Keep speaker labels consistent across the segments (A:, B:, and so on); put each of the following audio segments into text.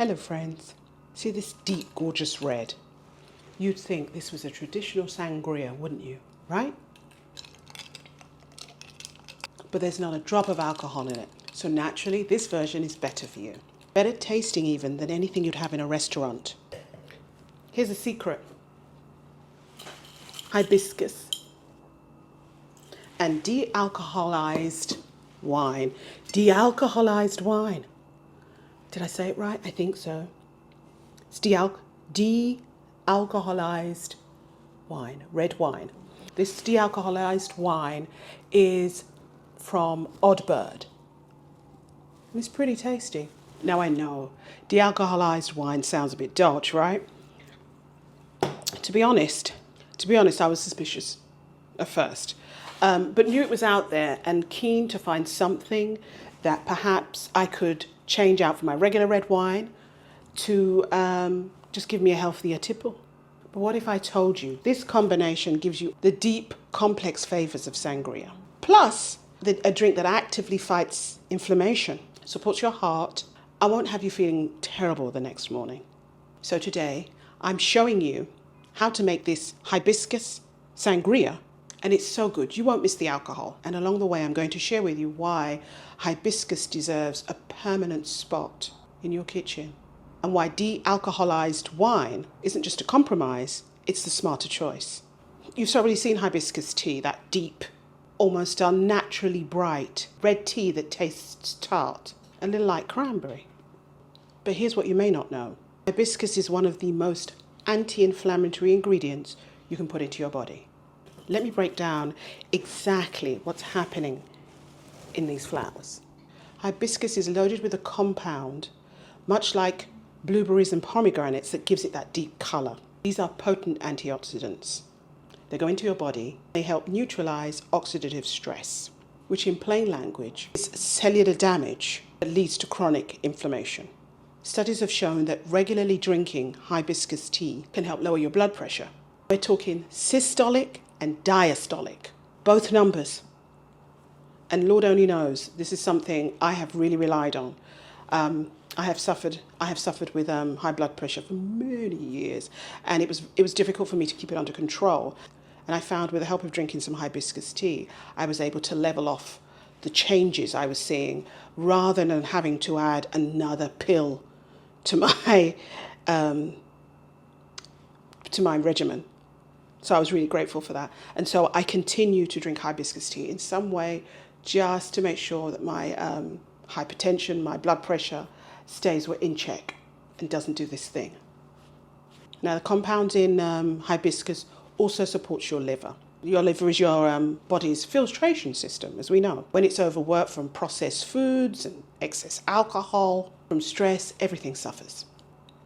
A: Hello friends, see this deep gorgeous red? You'd think this was a traditional sangria, wouldn't you, right? But there's not a drop of alcohol in it, so naturally this version is better for you. Better tasting even than anything you'd have in a restaurant. Here's a secret. Hibiscus and dealcoholized wine. Dealcoholized wine. Did I say it right? I think so. It's dealcoholized wine, red wine. This dealcoholized wine is from Oddbird. It's pretty tasty. Now I know, dealcoholized wine sounds a bit dodgy, right? To be honest, I was suspicious at first, but knew it was out there and keen to find something that perhaps I could change out from my regular red wine to just give me a healthier tipple. But what if I told you this combination gives you the deep, complex flavors of sangria, plus a drink that actively fights inflammation, supports your heart. I won't have you feeling terrible the next morning. So today, I'm showing you how to make this hibiscus sangria, and it's so good, you won't miss the alcohol. And along the way, I'm going to share with you why hibiscus deserves a permanent spot in your kitchen, and why de-alcoholized wine isn't just a compromise, it's the smarter choice. You've already seen hibiscus tea, that deep, almost unnaturally bright red tea that tastes tart, a little like cranberry. But here's what you may not know. Hibiscus is one of the most anti-inflammatory ingredients you can put into your body. Let me break down exactly what's happening in these flowers. Hibiscus is loaded with a compound, much like blueberries and pomegranates, that gives it that deep color. These are potent antioxidants. They go into your body, they help neutralize oxidative stress, which in plain language is cellular damage that leads to chronic inflammation. Studies have shown that regularly drinking hibiscus tea can help lower your blood pressure. We're talking systolic and diastolic, both numbers. And Lord only knows, this is something I have really relied on. I have suffered with high blood pressure for many years, and it was difficult for me to keep it under control. And I found with the help of drinking some hibiscus tea, I was able to level off the changes I was seeing, rather than having to add another pill to my regimen. So I was really grateful for that. And so I continue to drink hibiscus tea in some way, just to make sure that my hypertension, my blood pressure stays in check and doesn't do this thing. Now the compound in hibiscus also supports your liver. Your liver is your body's filtration system, as we know. When it's overworked from processed foods and excess alcohol, from stress, everything suffers.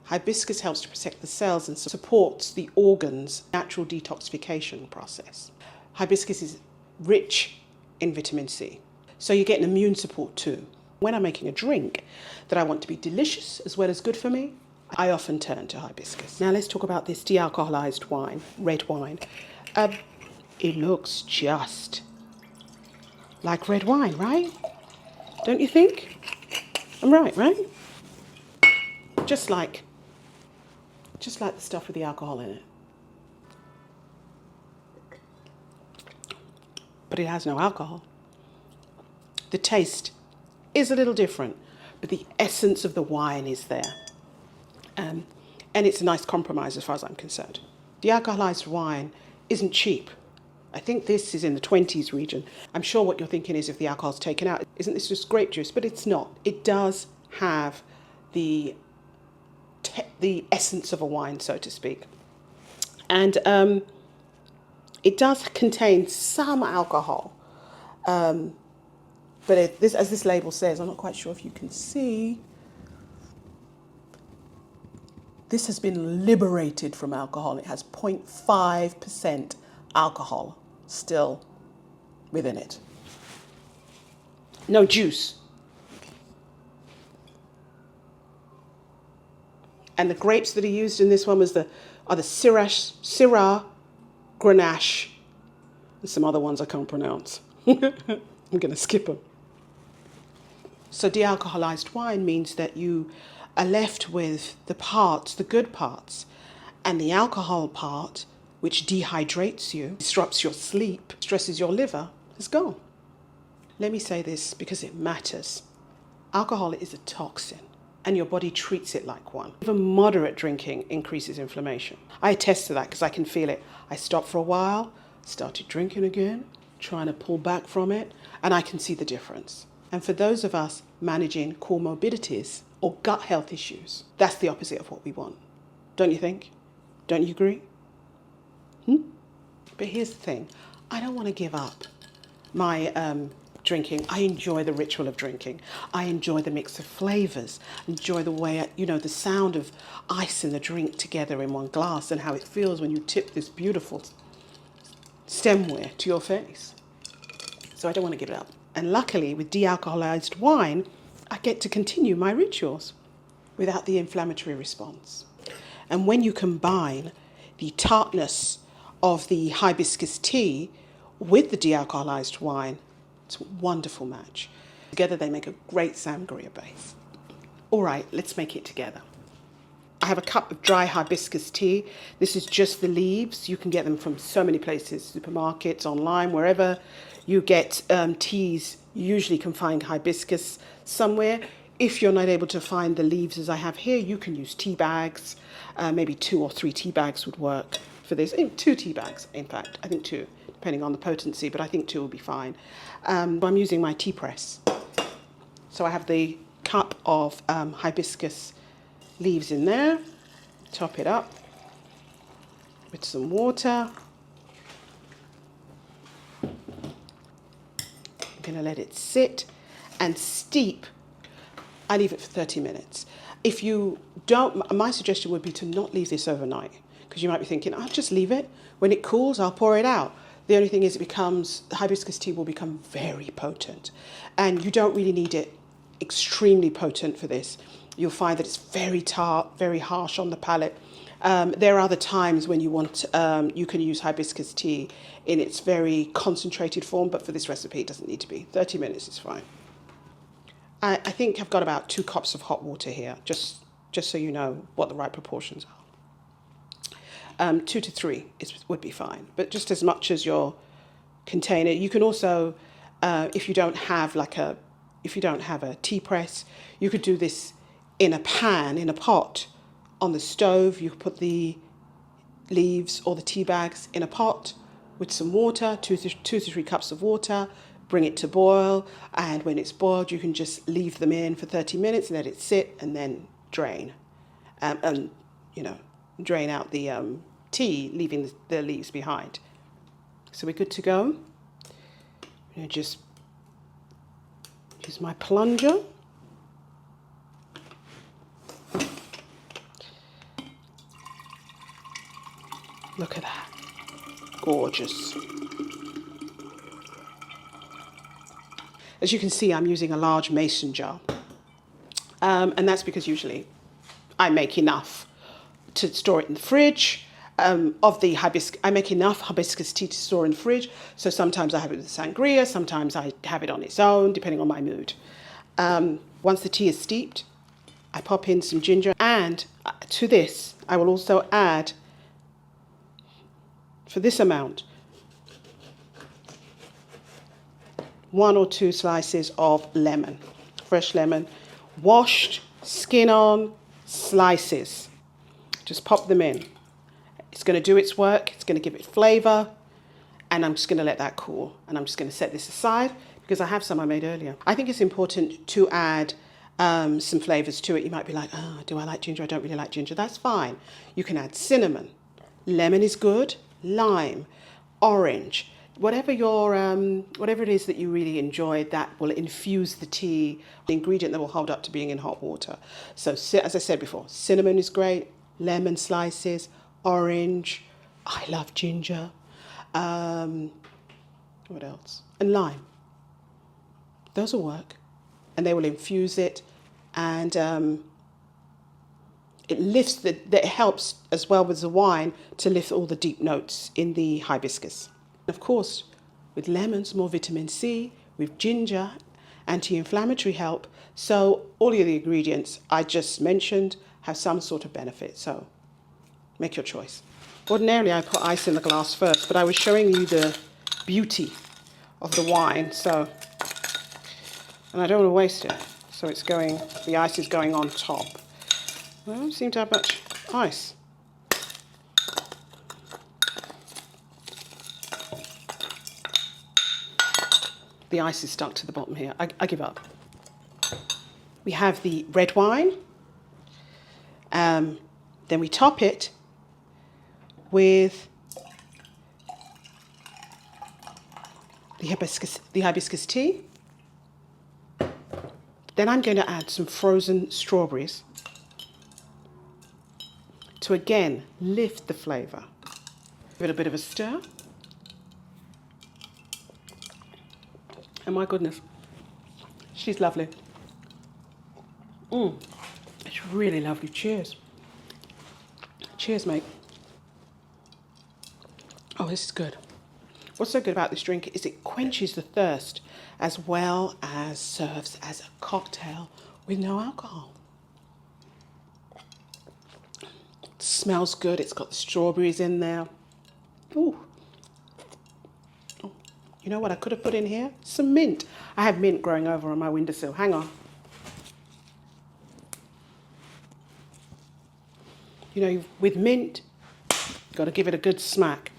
A: Hibiscus helps to protect the cells and supports the organs' natural detoxification process. Hibiscus is rich in vitamin C, so you get an immune support too. When I'm making a drink that I want to be delicious as well as good for me, I often turn to hibiscus. Now let's talk about this dealcoholized wine, red wine. It looks just like red wine, right? Don't you think? I'm right? Just like the stuff with the alcohol in it. But it has no alcohol. The taste is a little different, but the essence of the wine is there. And it's a nice compromise as far as I'm concerned. Dealcoholized wine isn't cheap. I think this is in the 20s region. I'm sure what you're thinking is, if the alcohol's taken out, isn't this just grape juice? But it's not. It does have the essence of a wine, so to speak. And it does contain some alcohol. But as this label says, I'm not quite sure if you can see, this has been liberated from alcohol. It has 0.5% alcohol still within it. No juice. And the grapes that are used in this one are the Syrah, Grenache, and some other ones I can't pronounce. I'm going to skip them. So dealcoholized wine means that you are left with the parts, the good parts, and the alcohol part, which dehydrates you, disrupts your sleep, stresses your liver, is gone. Let me say this because it matters. Alcohol is a toxin, and your body treats it like one. Even moderate drinking increases inflammation. I attest to that because I can feel it. I stopped for a while, started drinking again, trying to pull back from it, and I can see the difference. And for those of us managing comorbidities or gut health issues, that's the opposite of what we want. Don't you think? Don't you agree? But here's the thing. I don't want to give up my drinking. I enjoy the ritual of drinking. I enjoy the mix of flavors. Enjoy the way, the sound of ice and the drink together in one glass and how it feels when you tip this beautiful stemware to your face. So I don't want to give it up. And luckily, with dealcoholized wine, I get to continue my rituals without the inflammatory response. And when you combine the tartness of the hibiscus tea with the dealcoholized wine, it's a wonderful match. Together they make a great sangria base. All right, let's make it together. I have a cup of dry hibiscus tea. This is just the leaves. You can get them from so many places, supermarkets, online, wherever you get teas. You usually can find hibiscus somewhere. If you're not able to find the leaves as I have here, you can use tea bags. Maybe 2 or 3 tea bags would work for this. 2 tea bags, in fact. I think 2, depending on the potency, but I think 2 will be fine. I'm using my tea press. So I have the cup of hibiscus leaves in there. Top it up with some water. I'm going to let it sit and steep. I leave it for 30 minutes. If you don't, my suggestion would be to not leave this overnight, because you might be thinking, I'll just leave it. When it cools, I'll pour it out. The only thing is the hibiscus tea will become very potent, and you don't really need it extremely potent for this. You'll find that it's very tart, very harsh on the palate. There are other times when you want, you can use hibiscus tea in its very concentrated form, but for this recipe, it doesn't need to be. 30 minutes is fine. I think I've got about 2 cups of hot water here, just so you know what the right proportions are. 2 to 3 would be fine, but just as much as your container. You can also, if you don't have a tea press, you could do this in a pan, in a pot, on the stove. You could put the leaves or the tea bags in a pot with some water, 2 to 3 cups of water, bring it to boil, and when it's boiled, you can just leave them in for 30 minutes, let it sit, and then drain. Drain out the tea, leaving the leaves behind. So we're good to go. I'm going to just use my plunger. Look at that. Gorgeous. As you can see, I'm using a large mason jar. And that's because usually I make enough to store it in the fridge. I make enough hibiscus tea to store in the fridge. So sometimes I have it with sangria, sometimes I have it on its own, depending on my mood. Once the tea is steeped, I pop in some ginger. And to this, I will also add, for this amount, 1 or 2 slices of lemon, fresh lemon, washed, skin on, slices. Just pop them in. It's going to do its work. It's going to give it flavor. And I'm just going to let that cool. And I'm just going to set this aside because I have some I made earlier. I think it's important to add some flavors to it. You might be like, oh, do I like ginger? I don't really like ginger. That's fine. You can add cinnamon. Lemon is good. Lime, orange. Whatever it is that you really enjoy, that will infuse the tea, the ingredient that will hold up to being in hot water. So as I said before, cinnamon is great, lemon slices, orange, I love ginger, what else? And lime. Those will work, and they will infuse it, and it helps as well with the wine to lift all the deep notes in the hibiscus. Of course, with lemons, more vitamin C, with ginger anti-inflammatory help. So all of the ingredients I just mentioned have some sort of benefit. So make your choice. Ordinarily I put ice in the glass first, but I was showing you the beauty of the wine, so, and I don't want to waste it. So it's going, the ice is going on top. I don't seem to have much ice. The ice is stuck to the bottom here. I give up. We have the red wine. Then we top it with the hibiscus tea. Then I'm going to add some frozen strawberries to again lift the flavour. Give it a bit of a stir. And my goodness, she's lovely. It's really lovely. Cheers. Cheers, mate. Oh, this is good. What's so good about this drink is it quenches the thirst as well as serves as a cocktail with no alcohol. It smells good. It's got the strawberries in there. Ooh. You know what I could have put in here? Some mint. I have mint growing over on my windowsill. Hang on. You know, with mint, you've got to give it a good smack.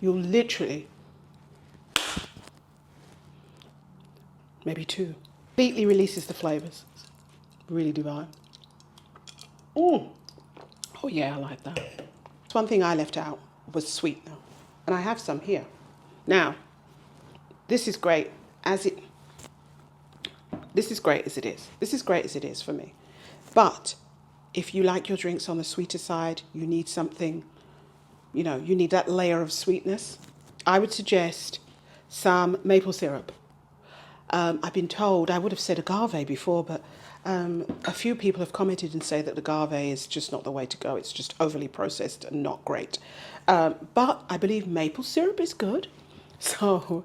A: You'll literally, maybe two, completely releases the flavours. Really divine. Oh yeah, I like that. One thing I left out was sweetener, and I have some here. Now, this is great as it is. This is great as it is for me. But if you like your drinks on the sweeter side, you need something, you know, you need that layer of sweetness. I would suggest some maple syrup. I've been told, I would have said agave before, but a few people have commented and say that agave is just not the way to go. It's just overly processed and not great. But I believe maple syrup is good. So,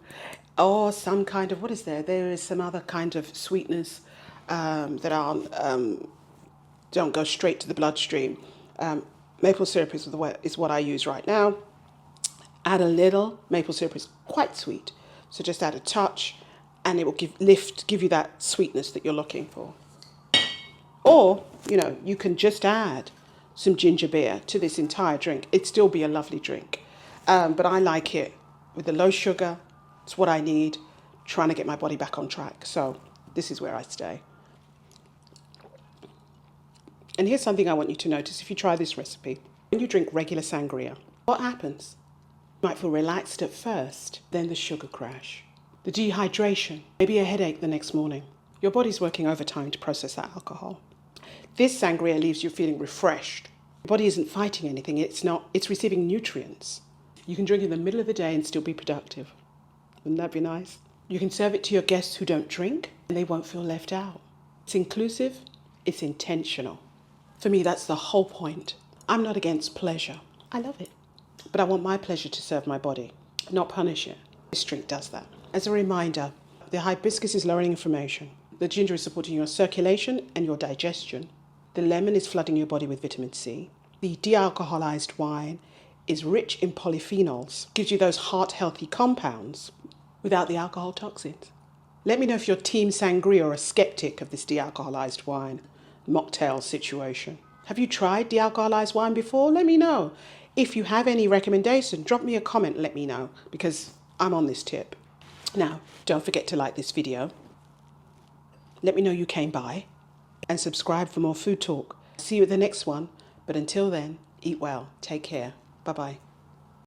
A: or some kind of, what is there? There is some other kind of sweeteners that aren't, don't go straight to the bloodstream. Maple syrup is what I use right now. Add a little. Maple syrup is quite sweet, so just add a touch, and it will give you that sweetness that you're looking for. Or, you know, you can just add some ginger beer to this entire drink. It'd still be a lovely drink. But I like it with the low sugar. It's what I need, trying to get my body back on track. So this is where I stay. And here's something I want you to notice if you try this recipe. When you drink regular sangria, what happens? You might feel relaxed at first, then the sugar crash, the dehydration, maybe a headache the next morning. Your body's working overtime to process that alcohol. This sangria leaves you feeling refreshed. Your body isn't fighting anything, it's receiving nutrients. You can drink in the middle of the day and still be productive. Wouldn't that be nice? You can serve it to your guests who don't drink, and they won't feel left out. It's inclusive, it's intentional. For me, that's the whole point. I'm not against pleasure. I love it. But I want my pleasure to serve my body, not punish it. This drink does that. As a reminder, the hibiscus is lowering inflammation. The ginger is supporting your circulation and your digestion. The lemon is flooding your body with vitamin C. The dealcoholized wine is rich in polyphenols, gives you those heart-healthy compounds without the alcohol toxins. Let me know if you're team sangria or a skeptic of this dealcoholized wine mocktail situation. Have you tried dealcoholized wine before? Let me know. If you have any recommendation, drop me a comment and let me know, because I'm on this tip. Now, don't forget to like this video. Let me know you came by, and subscribe for more food talk. See you at the next one, but until then, eat well, take care. Bye-bye.